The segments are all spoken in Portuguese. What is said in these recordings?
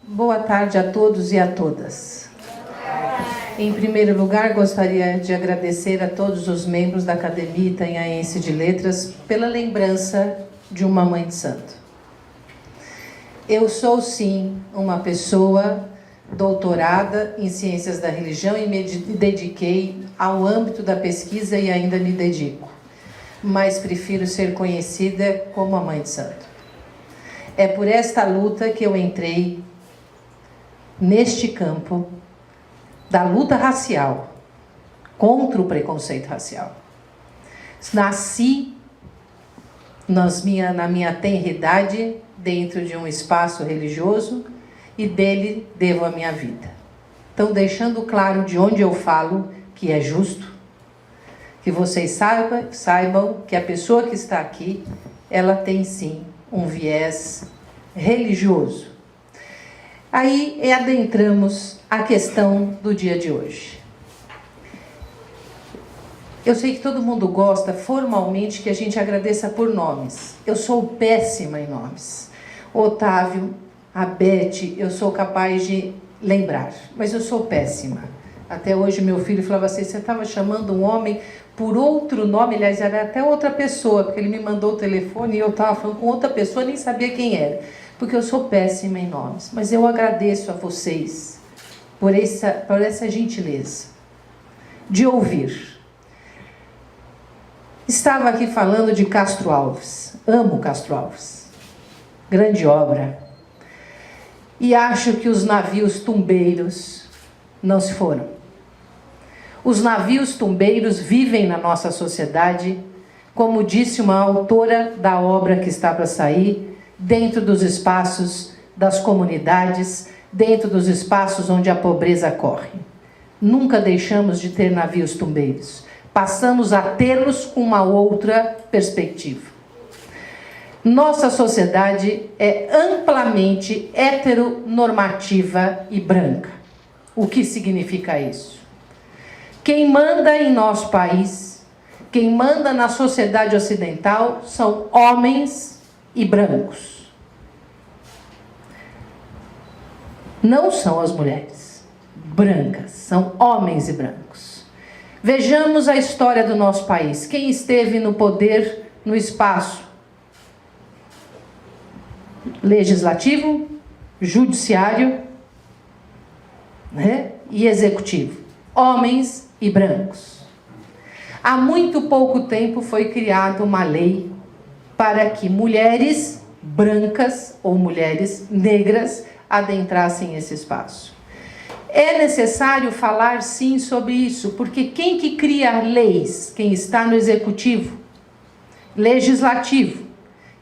Boa tarde a todos e a todas. Em primeiro lugar, gostaria de agradecer a todos os membros da Academia Itanhaense de Letras pela lembrança de uma mãe de santo. Eu sou, sim, uma pessoa doutorada em Ciências da Religião e me dediquei ao âmbito da pesquisa e ainda me dedico, mas prefiro ser conhecida como a mãe de santo. É por esta luta que eu entrei neste campo da luta racial, contra o preconceito racial. Nasci na minha tenridade dentro de um espaço religioso e dele devo a minha vida. Então, deixando claro de onde eu falo, que é justo, que vocês saibam que a pessoa que está aqui, ela tem sim um viés religioso. Aí adentramos a questão do dia de hoje. Eu sei que todo mundo gosta formalmente que a gente agradeça por nomes. Eu sou péssima em nomes. Otávio, a Beth, eu sou capaz de lembrar, mas eu sou péssima. Até hoje meu filho falava assim, você estava chamando um homem por outro nome, aliás, era até outra pessoa, porque ele me mandou o telefone e eu estava falando com outra pessoa, nem sabia quem era. Porque eu sou péssima em nomes, mas eu agradeço a vocês por essa gentileza de ouvir. Estava aqui falando de Castro Alves, amo Castro Alves, grande obra, e acho que os navios tumbeiros não se foram. Os navios tumbeiros vivem na nossa sociedade, como disse uma autora da obra que está para sair, dentro dos espaços das comunidades, dentro dos espaços onde a pobreza corre. Nunca deixamos de ter navios tumbeiros. Passamos a tê-los com uma outra perspectiva. Nossa sociedade é amplamente heteronormativa e branca. O que significa isso? Quem manda em nosso país, quem manda na sociedade ocidental são homens e brancos. Não são as mulheres brancas, são homens e brancos. Vejamos a história do nosso país. Quem esteve no poder, no espaço legislativo, judiciário, né, e executivo? Homens e brancos. Há muito pouco tempo foi criada uma lei para que mulheres brancas ou mulheres negras adentrassem esse espaço. É necessário falar sim sobre isso, porque quem que cria leis? Quem está no executivo, legislativo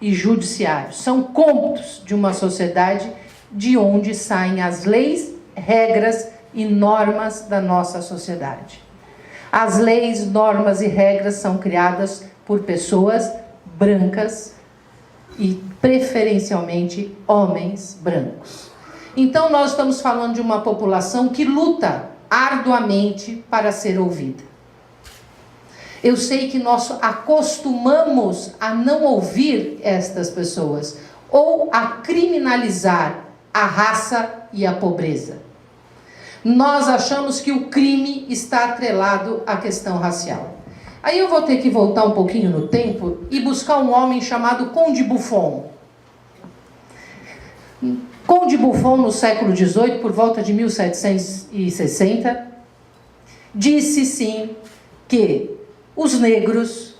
e judiciário. São cômputos de uma sociedade de onde saem as leis, regras e normas da nossa sociedade. As leis, normas e regras são criadas por pessoas brancas e preferencialmente homens brancos. Então nós estamos falando de uma população que luta arduamente para ser ouvida. Eu sei que nós acostumamos a não ouvir estas pessoas ou a criminalizar a raça e a pobreza. Nós achamos que o crime está atrelado à questão racial. Aí eu vou ter que voltar um pouquinho no tempo e buscar um homem chamado Conde Buffon. Conde Buffon, no século XVIII, por volta de 1760, disse sim que os negros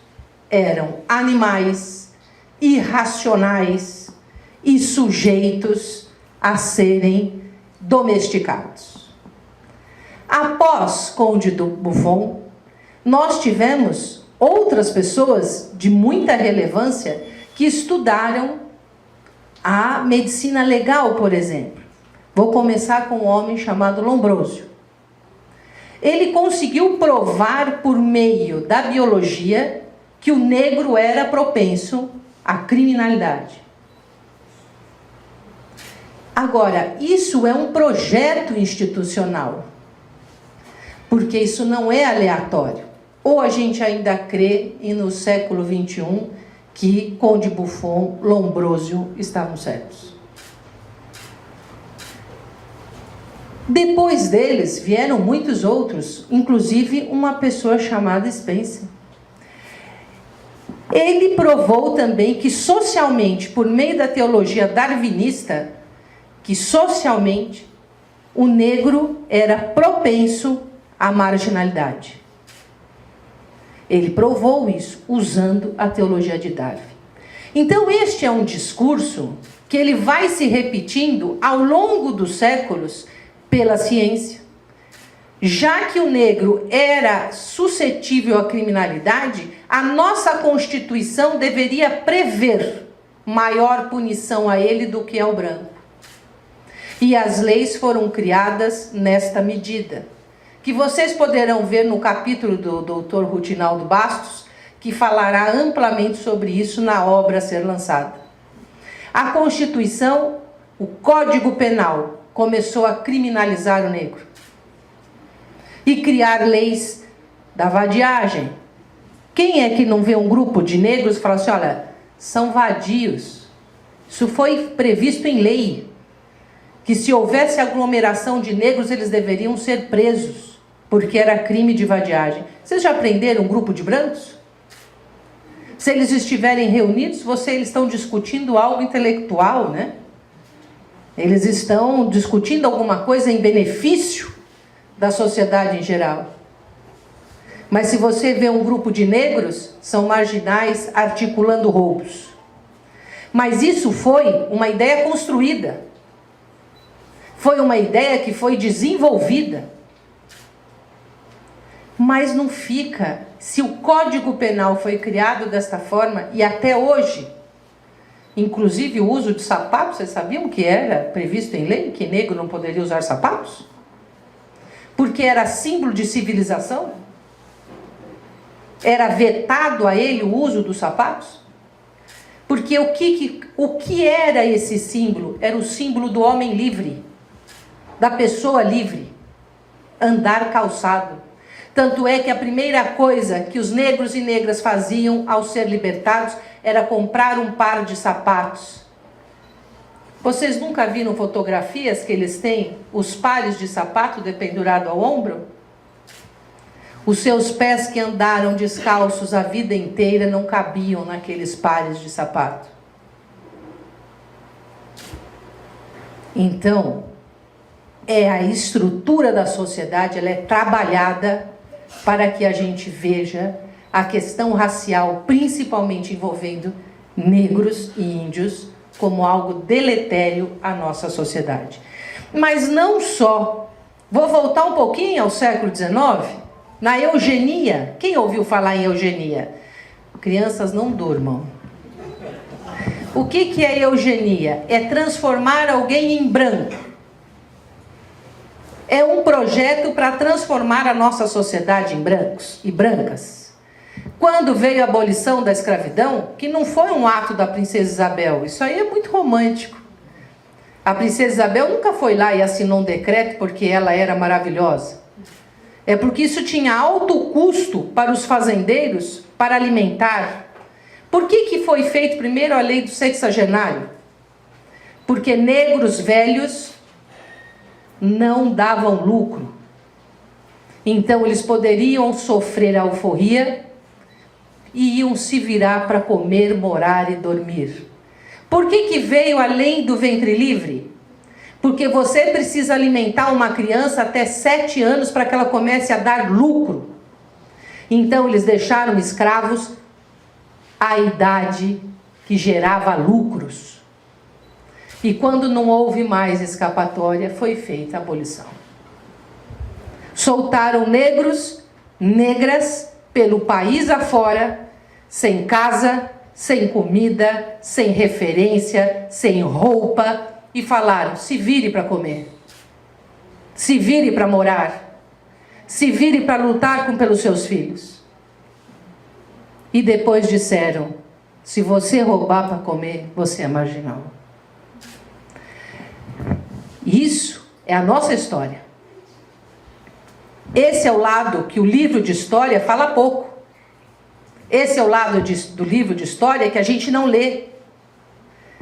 eram animais irracionais e sujeitos a serem domesticados. Após Conde Buffon, nós tivemos outras pessoas de muita relevância que estudaram a medicina legal, por exemplo. Vou começar com um homem chamado Lombrósio. Ele conseguiu provar por meio da biologia que o negro era propenso à criminalidade. Agora, isso é um projeto institucional, porque isso não é aleatório. Ou a gente ainda crê, e no século XXI, que Conde Buffon, Lombrósio estavam certos. Depois deles vieram muitos outros, inclusive uma pessoa chamada Spencer. Ele provou também que socialmente, por meio da teologia darwinista, que socialmente o negro era propenso à marginalidade. Ele provou isso usando a teologia de Darwin. Então este é um discurso que ele vai se repetindo ao longo dos séculos pela ciência. Já que o negro era suscetível à criminalidade, a nossa Constituição deveria prever maior punição a ele do que ao branco. E as leis foram criadas nesta medida, que vocês poderão ver no capítulo do Dr. Rutinaldo Bastos, que falará amplamente sobre isso na obra a ser lançada. A Constituição, o Código Penal, começou a criminalizar o negro e criar leis da vadiagem. Quem é que não vê um grupo de negros e fala assim, olha, são vadios? Isso foi previsto em lei, que se houvesse aglomeração de negros, eles deveriam ser presos, porque era crime de vadiagem. Vocês já aprenderam um grupo de brancos? Se eles estiverem reunidos, eles estão discutindo algo intelectual, né? Eles estão discutindo alguma coisa em benefício da sociedade em geral. Mas se você vê um grupo de negros, são marginais articulando roubos. Mas isso foi uma ideia construída. Foi uma ideia que foi desenvolvida. Mas não fica. Se o Código Penal foi criado desta forma, e até hoje, inclusive o uso de sapatos, vocês sabiam que era previsto em lei, que negro não poderia usar sapatos? Porque era símbolo de civilização? Era vetado a ele o uso dos sapatos? Porque o que era esse símbolo? Era o símbolo do homem livre, da pessoa livre, andar calçado. Tanto é que a primeira coisa que os negros e negras faziam ao ser libertados era comprar um par de sapatos. Vocês nunca viram fotografias que eles têm, os pares de sapato dependurado ao ombro? Os seus pés que andaram descalços a vida inteira não cabiam naqueles pares de sapato. Então, a estrutura da sociedade, ela é trabalhada para que a gente veja a questão racial, principalmente envolvendo negros e índios, como algo deletério à nossa sociedade. Mas não só. Vou voltar um pouquinho ao século XIX, na eugenia. Quem ouviu falar em eugenia? Crianças, não durmam. O que é eugenia? É transformar alguém em branco. É um projeto para transformar a nossa sociedade em brancos e brancas. Quando veio a abolição da escravidão, que não foi um ato da princesa Isabel, isso aí é muito romântico. A princesa Isabel nunca foi lá e assinou um decreto porque ela era maravilhosa. É porque isso tinha alto custo para os fazendeiros para alimentar. Por que foi feito primeiro a lei do sexagenário? Porque negros velhos não davam lucro. Então eles poderiam sofrer alforria e iam se virar para comer, morar e dormir. Por que veio a lei do ventre livre? Porque você precisa alimentar uma criança até 7 anos para que ela comece a dar lucro. Então eles deixaram escravos à idade que gerava lucros. E quando não houve mais escapatória, foi feita a abolição. Soltaram negros, negras, pelo país afora, sem casa, sem comida, sem referência, sem roupa, e falaram, se vire para comer, se vire para morar, se vire para lutar pelos seus filhos. E depois disseram, se você roubar para comer, você é marginal. Isso é a nossa história. Esse é o lado que o livro de história fala pouco. Esse é o lado do livro de história que a gente não lê.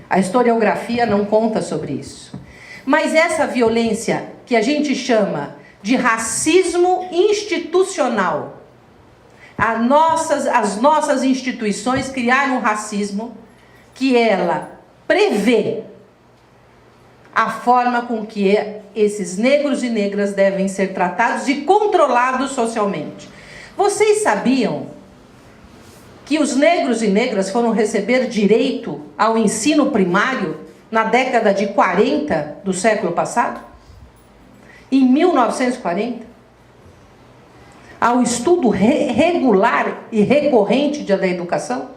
A historiografia não conta sobre isso. Mas essa violência que a gente chama de racismo institucional, as nossas instituições criaram um racismo que ela prevê a forma com que esses negros e negras devem ser tratados e controlados socialmente. Vocês sabiam que os negros e negras foram receber direito ao ensino primário na década de 40 do século passado? Em 1940? Ao estudo regular e recorrente da educação?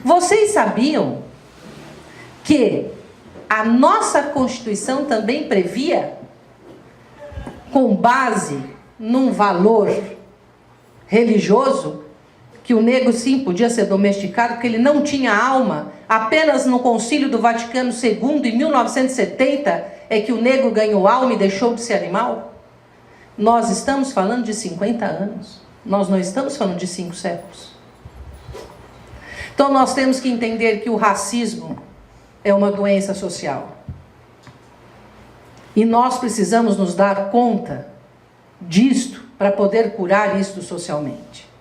Vocês sabiam que a nossa Constituição também previa, com base num valor religioso, que o negro sim podia ser domesticado, porque ele não tinha alma? Apenas no Concílio do Vaticano II, em 1970, é que o negro ganhou alma e deixou de ser animal? Nós estamos falando de 50 anos. Nós não estamos falando de 5 séculos. Então nós temos que entender que o racismo é uma doença social. E nós precisamos nos dar conta disto para poder curar isto socialmente.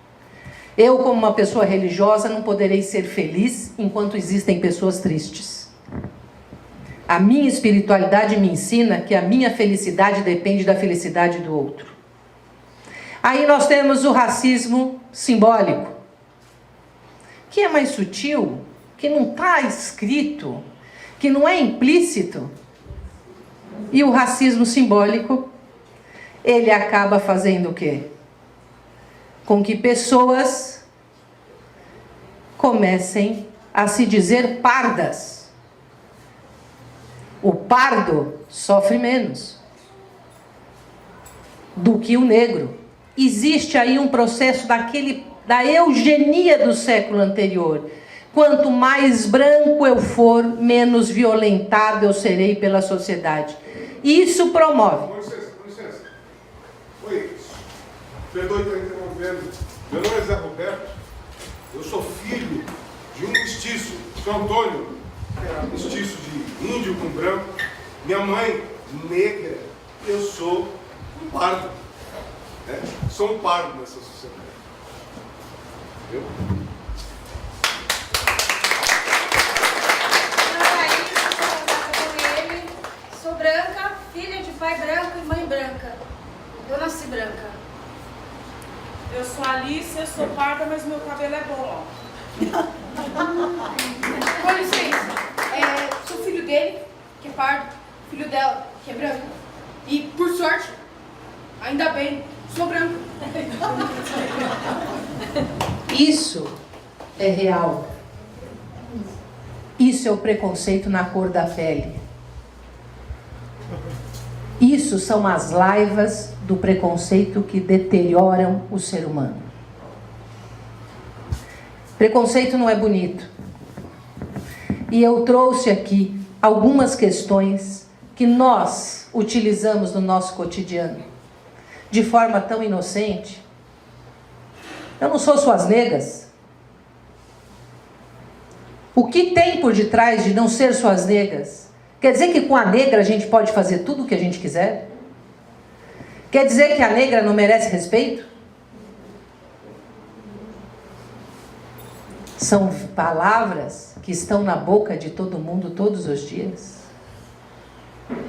Eu, como uma pessoa religiosa, não poderei ser feliz enquanto existem pessoas tristes. A minha espiritualidade me ensina que a minha felicidade depende da felicidade do outro. Aí nós temos o racismo simbólico, que é mais sutil, que não está escrito, que não é implícito. E o racismo simbólico, ele acaba fazendo o quê? Com que pessoas comecem a se dizer pardas. O pardo sofre menos do que o negro. Existe aí um processo da eugenia do século anterior. Quanto mais branco eu for, menos violentado eu serei pela sociedade. Isso promove. Com licença. Oi, perdoe estar interrompendo. Meu nome é Zé Roberto. Eu sou filho de um mestiço, São Antônio, que era mestiço de índio com branco. Minha mãe, negra. Eu sou um pardo. Sou um pardo nessa sociedade. Entendeu? Sou branca, filha de pai branco e mãe branca. Eu nasci branca. Eu sou Alice, eu sou parda, mas meu cabelo é bom, ó. Com licença, sou filho dele, que é pardo, filho dela, que é branco. E, por sorte, ainda bem, sou branco. Isso é real. Isso é o preconceito na cor da pele. Isso são as laivas do preconceito que deterioram o ser humano. Preconceito não é bonito. E eu trouxe aqui algumas questões que nós utilizamos no nosso cotidiano, de forma tão inocente. Eu não sou suas negas. O que tem por detrás de não ser suas negas? Quer dizer que com a negra a gente pode fazer tudo o que a gente quiser? Quer dizer que a negra não merece respeito? São palavras que estão na boca de todo mundo todos os dias.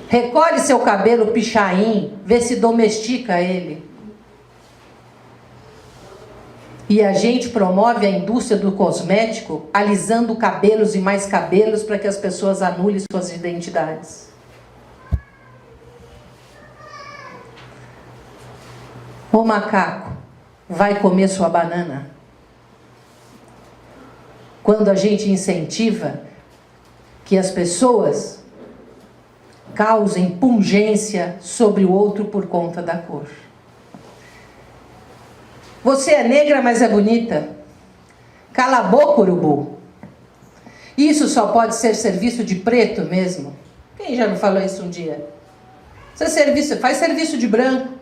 Recolhe seu cabelo pichain, vê se domestica ele. E a gente promove a indústria do cosmético, alisando cabelos e mais cabelos para que as pessoas anulem suas identidades. O macaco vai comer sua banana. Quando a gente incentiva que as pessoas causem pungência sobre o outro por conta da cor. Você é negra, mas é bonita. Cala a boca, urubu. Isso só pode ser serviço de preto mesmo. Quem já não falou isso um dia? Faz serviço de branco.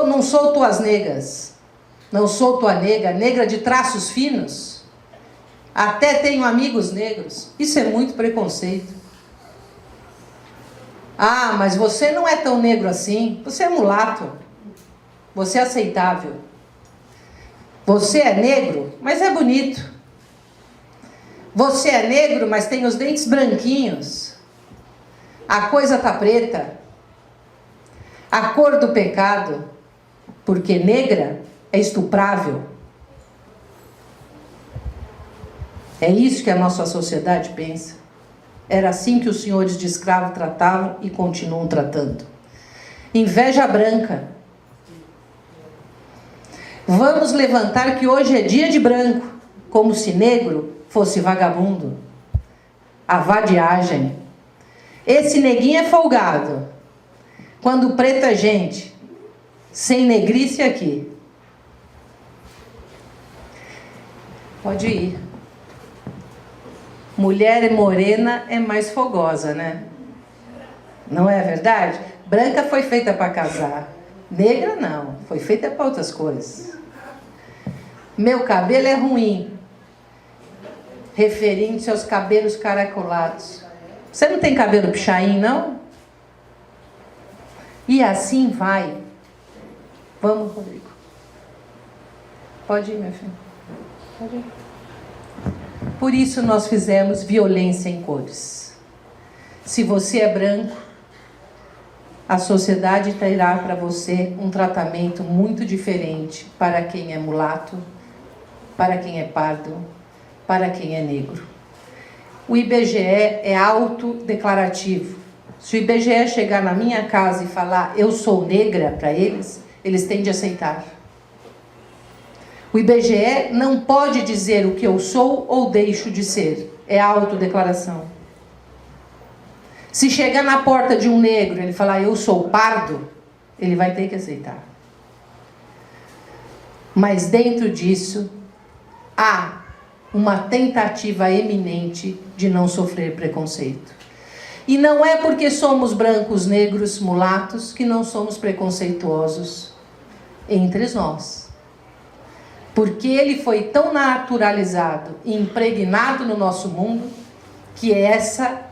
Não sou tuas negas. Não sou tua nega, negra de traços finos. Até tenho amigos negros. Isso é muito preconceito. Ah, mas você não é tão negro assim. Você é mulato. Você é aceitável. Você é negro, mas é bonito. Você é negro, mas tem os dentes branquinhos. A coisa tá preta. A cor do pecado. Porque negra é estuprável. É isso que a nossa sociedade pensa. Era assim que os senhores de escravo tratavam e continuam tratando. Inveja branca. Vamos levantar que hoje é dia de branco, como se negro fosse vagabundo. A vadiagem. Esse neguinho é folgado. Quando preto é gente, sem negrice aqui. Pode ir. Mulher morena é mais fogosa, né? Não é verdade? Branca foi feita para casar. Negra não, foi feita para outras coisas. Meu cabelo é ruim. Referindo-se aos cabelos caracolados. Você não tem cabelo pichain, não? E assim vai. Vamos, Rodrigo. Pode ir, meu filho. Pode ir. Por isso nós fizemos violência em cores. Se você é branco, a sociedade terá para você um tratamento muito diferente para quem é mulato, para quem é pardo, para quem é negro. O IBGE é autodeclarativo. Se o IBGE chegar na minha casa e falar eu sou negra para eles, eles têm de aceitar. O IBGE não pode dizer o que eu sou ou deixo de ser. É autodeclaração. Se chegar na porta de um negro e ele falar eu sou pardo, ele vai ter que aceitar. Mas dentro disso, há uma tentativa eminente de não sofrer preconceito. E não é porque somos brancos, negros, mulatos, que não somos preconceituosos entre nós. Porque ele foi tão naturalizado e impregnado no nosso mundo, que essa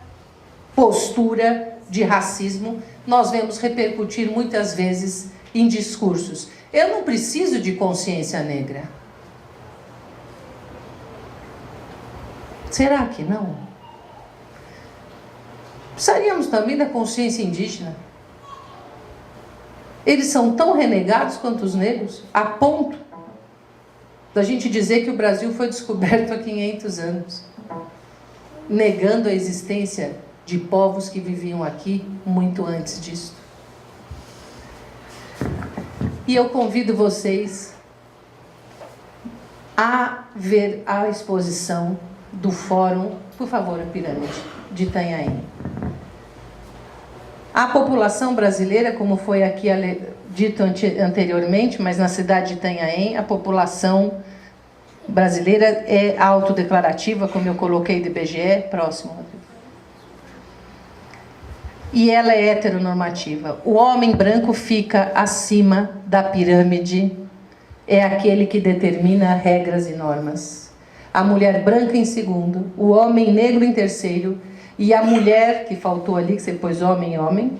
postura de racismo nós vemos repercutir muitas vezes em discursos. Eu não preciso de consciência negra. Será que não? Precisaríamos também da consciência indígena. Eles são tão renegados quanto os negros, a ponto da gente dizer que o Brasil foi descoberto há 500 anos, negando a existência de povos que viviam aqui muito antes disso. E eu convido vocês a ver a exposição do Fórum, por favor, a pirâmide de Itanhaém. A população brasileira, como foi aqui dito anteriormente, mas na cidade de Itanhaém, a população brasileira é autodeclarativa, como eu coloquei do IBGE, próximo. E ela é heteronormativa. O homem branco fica acima da pirâmide, é aquele que determina regras e normas. A mulher branca em segundo, o homem negro em terceiro, e a mulher, que faltou ali, que você pôs homem e homem,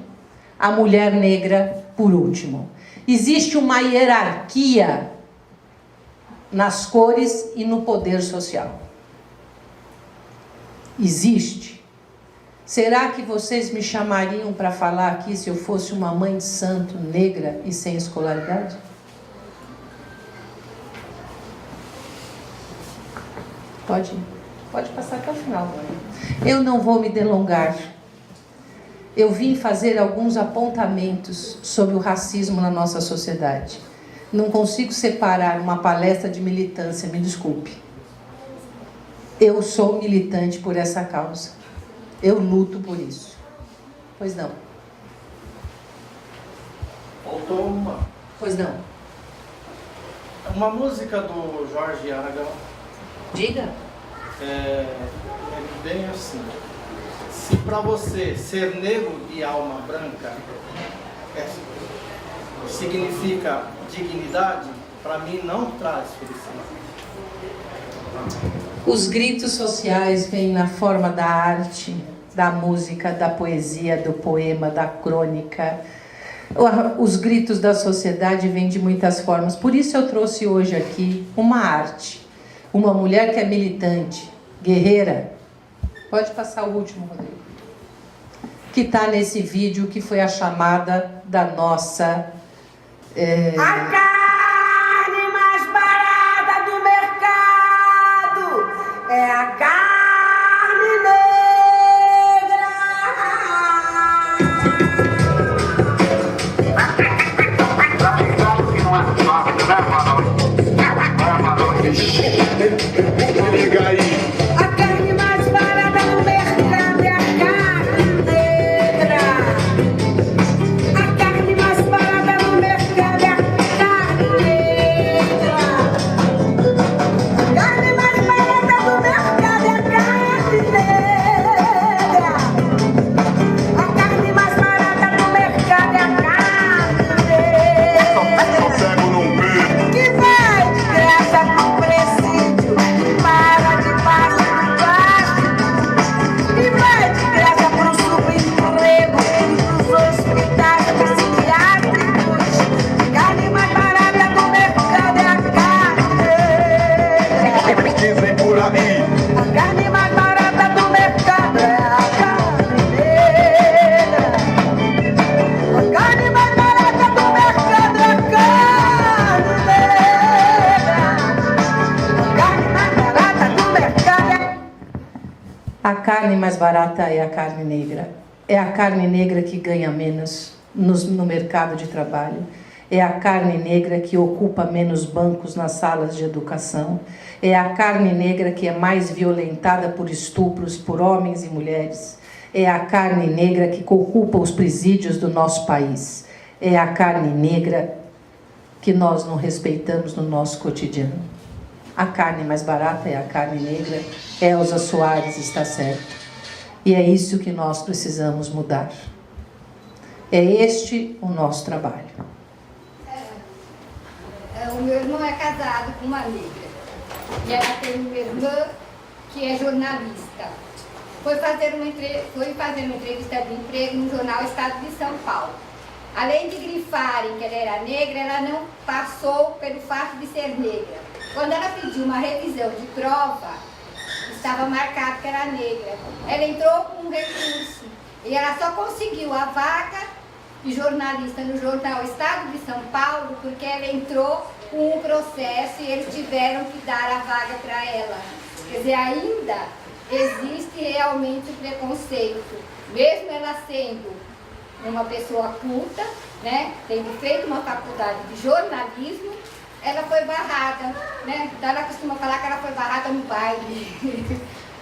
a mulher negra por último. Existe uma hierarquia nas cores e no poder social. Existe. Será que vocês me chamariam para falar aqui se eu fosse uma mãe de santo negra e sem escolaridade? Pode passar até o final. Eu não vou me delongar. Eu vim fazer alguns apontamentos sobre o racismo na nossa sociedade. Não consigo separar uma palestra de militância, me desculpe. Eu sou militante por essa causa. Eu luto por isso. Pois não. Faltou uma. Pois não. Uma música do Jorge Aragão. Diga. É bem assim. Se para você ser negro e alma branca significa dignidade, para mim não traz felicidade. Os gritos sociais vêm na forma da arte, da música, da poesia, do poema, da crônica. Os gritos da sociedade vêm de muitas formas. Por isso eu trouxe hoje aqui uma arte. Uma mulher que é militante, guerreira. Pode passar o último, Rodrigo. Que está nesse vídeo, que foi a chamada da nossa... A carne mais barata do mercado é a carne Vou ligar aí. A carne mais barata do mercado é a carne negra. A carne mais barata do mercado é a carne negra. A carne mais barata do mercado é a carne negra. A carne mais barata do mercado é a carne negra. Só pego num pé. Que vai de graça pro presídio, para debaixo do plástico. E vai de graça pro subemprego e pros hospitais psiquiátricos. Carne mais barata do mercado é a carne. Dizem por aí. A carne mais barata do mercado é a carne negra. A carne mais barata do mercado é a carne negra. A carne mais barata do mercado é... A carne mais barata é a carne negra. É a carne negra que ganha menos no mercado de trabalho. É a carne negra que ocupa menos bancos nas salas de educação. É a carne negra que é mais violentada por estupros por homens e mulheres. É a carne negra que ocupa os presídios do nosso país. É a carne negra que nós não respeitamos no nosso cotidiano. A carne mais barata é a carne negra. Elza Soares está certa. E é isso que nós precisamos mudar. É este o nosso trabalho. O meu irmão é casado com uma negra. E ela tem uma irmã que é jornalista. Foi fazer uma entrevista de emprego no jornal Estado de São Paulo. Além de grifarem que ela era negra, ela não passou pelo fato de ser negra. Quando ela pediu uma revisão de prova, estava marcado que era negra. Ela entrou com um recurso e ela só conseguiu a vaga de jornalista no jornal Estado de São Paulo porque ela entrou com um processo e eles tiveram que dar a vaga para ela. Quer dizer, ainda existe realmente o preconceito, mesmo ela sendo uma pessoa culta, né, tendo feito uma faculdade de jornalismo, ela foi barrada, né? Então ela costuma falar que ela foi barrada no baile,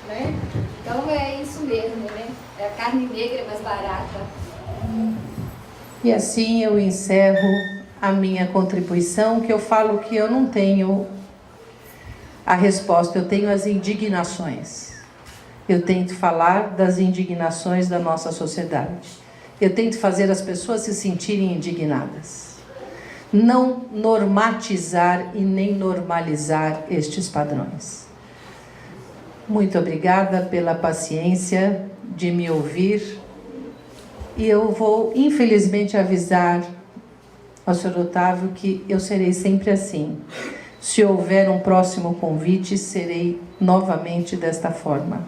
né? Então é isso mesmo, né? É a carne negra mais barata. E assim eu encerro a minha contribuição, que eu falo que eu não tenho a resposta, eu tenho as indignações. Eu tento falar das indignações da nossa sociedade. Eu tento fazer as pessoas se sentirem indignadas. Não normatizar e nem normalizar estes padrões. Muito obrigada pela paciência de me ouvir. E eu vou, infelizmente, avisar ao Sr. Otávio que eu serei sempre assim. Se houver um próximo convite, serei novamente desta forma.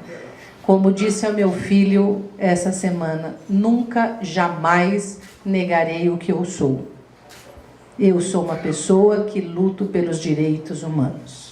Como disse ao meu filho essa semana, nunca, jamais negarei o que eu sou. Eu sou uma pessoa que luto pelos direitos humanos.